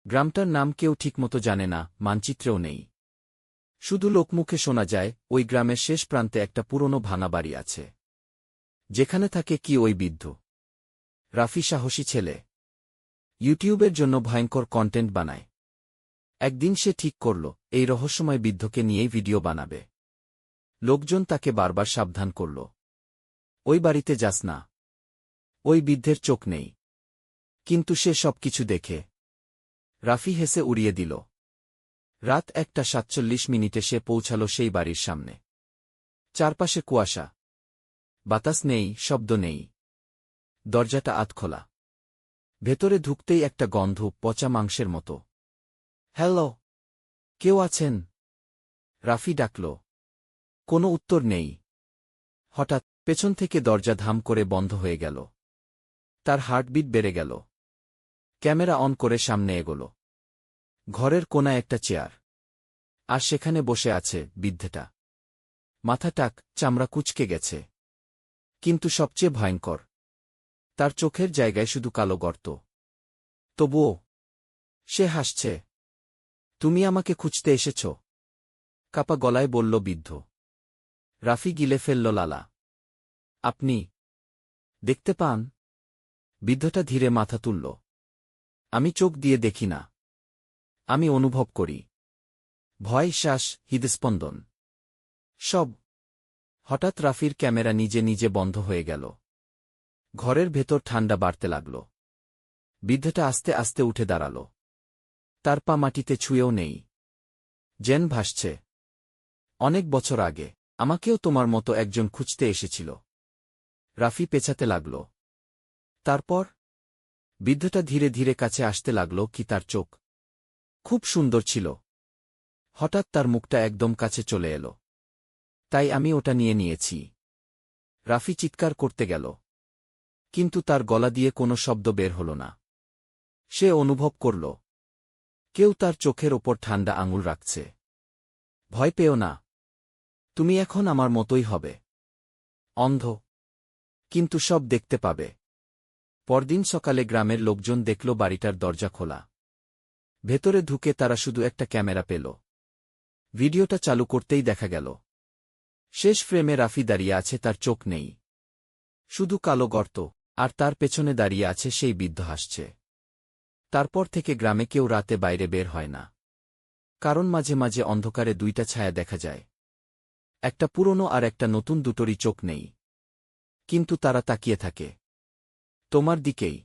গ্রামটার নাম কেউ ঠিকমতো জানে না, মানচিত্রেও নেই। শুধু লোকমুখে শোনা যায়, ওই গ্রামের শেষ প্রান্তে একটা পুরনো ভাঙা বাড়ি আছে, যেখানে থাকে কি ওই বৃদ্ধ রাফি। সাহসী ছেলে, ইউটিউবের জন্য ভয়ঙ্কর কন্টেন্ট বানায়। একদিন সে ঠিক করল, এই রহস্যময় বৃদ্ধকে নিয়েই ভিডিও বানাবে। লোকজন তাকে বারবার সাবধান করল, ওই বাড়িতে যাস না, ওই বৃদ্ধের চোখ নেই। কিন্তু সে সবকিছু দেখে। রাফি হেসে উড়িয়ে দিল। রাত 1:47 সে পৌঁছাল সেই বাড়ির সামনে। চারপাশে কুয়াশা, বাতাস নেই, শব্দ নেই। দরজাটা আধখোলা। ভেতরে ঢুকতেই একটা গন্ধ, পচা মাংসের মতো। হ্যালো, কেউ আছেন? রাফি ডাকল। কোনো উত্তর নেই। হঠাৎ পেছন থেকে দরজা ধাম করে বন্ধ হয়ে গেল। তার হার্টবিট বেড়ে গেল। ক্যামেরা অন করে সামনে এগোল। ঘরের কোনায় একটা চেয়ার, আর সেখানে বসে আছে বৃদ্ধটা। মাথা টাক, চামড়া কুঁচকে গেছে। কিন্তু সবচেয়ে ভয়ঙ্কর, তার চোখের জায়গায় শুধু কালো গর্ত। তবুও সে হাসছে। তুমি আমাকে খুঁজতে এসেছ? কাপা গলায় বলল বৃদ্ধ। রাফি গিলে ফেলল লালা। আপনি দেখতে পান? বৃদ্ধটা ধীরে মাথা তুলল। আমি চোখ দিয়ে দেখি না, আমি অনুভব করি। ভয়, শ্বাস, হৃদস্পন্দন, সব। হঠাৎ রাফির ক্যামেরা নিজে নিজে বন্ধ হয়ে গেল। ঘরের ভেতর ঠান্ডা বাড়তে লাগল। বৃদ্ধটা আস্তে আস্তে উঠে দাঁড়াল। তার পা মাটিতে ছুঁয়েও নেই, যেন ভাসছে। অনেক বছর আগে আমাকেও তোমার মতো একজন খুঁজতে এসেছিল। রাফি পেছাতে লাগল। তারপর বৃদ্ধটা ধীরে ধীরে কাছে আসতে লাগল। কি তার চোখ খুব সুন্দর ছিল। হঠাৎ তার মুখটা একদম কাছে চলে এলো। তাই আমি ওটা নিয়ে নিয়েছি। রাফি চিৎকার করতে গেল, কিন্তু তার গলা দিয়ে কোনো শব্দ বের হল না। সে অনুভব করল, কেউ তার চোখের ওপর ঠান্ডা আঙুল রাখছে। ভয় পেও না, তুমি এখন আমার মতোই হবে, অন্ধ, কিন্তু সব দেখতে পাবে। পরদিন সকালে গ্রামের লোকজন দেখল বাড়িটার দরজা খোলা। ভেতরে ঢুকে তারা শুধু একটা ক্যামেরা পেল। ভিডিওটা চালু করতেই দেখা গেল, শেষ ফ্রেমে রাফি দাঁড়িয়ে আছে, তার চোখ নেই, শুধু কালো গর্ত, আর তার পেছনে দাঁড়িয়ে আছে সেই বৃদ্ধ হাসছে। তারপর থেকে গ্রামে কেউ রাতে বাইরে বের হয় না, কারণ মাঝে মাঝে অন্ধকারে দুইটা ছায়া দেখা যায়, একটা পুরনো আর একটা নতুন, দুটোরই চোখ নেই, কিন্তু তারা তাকিয়ে থাকে তোমার দিকেই।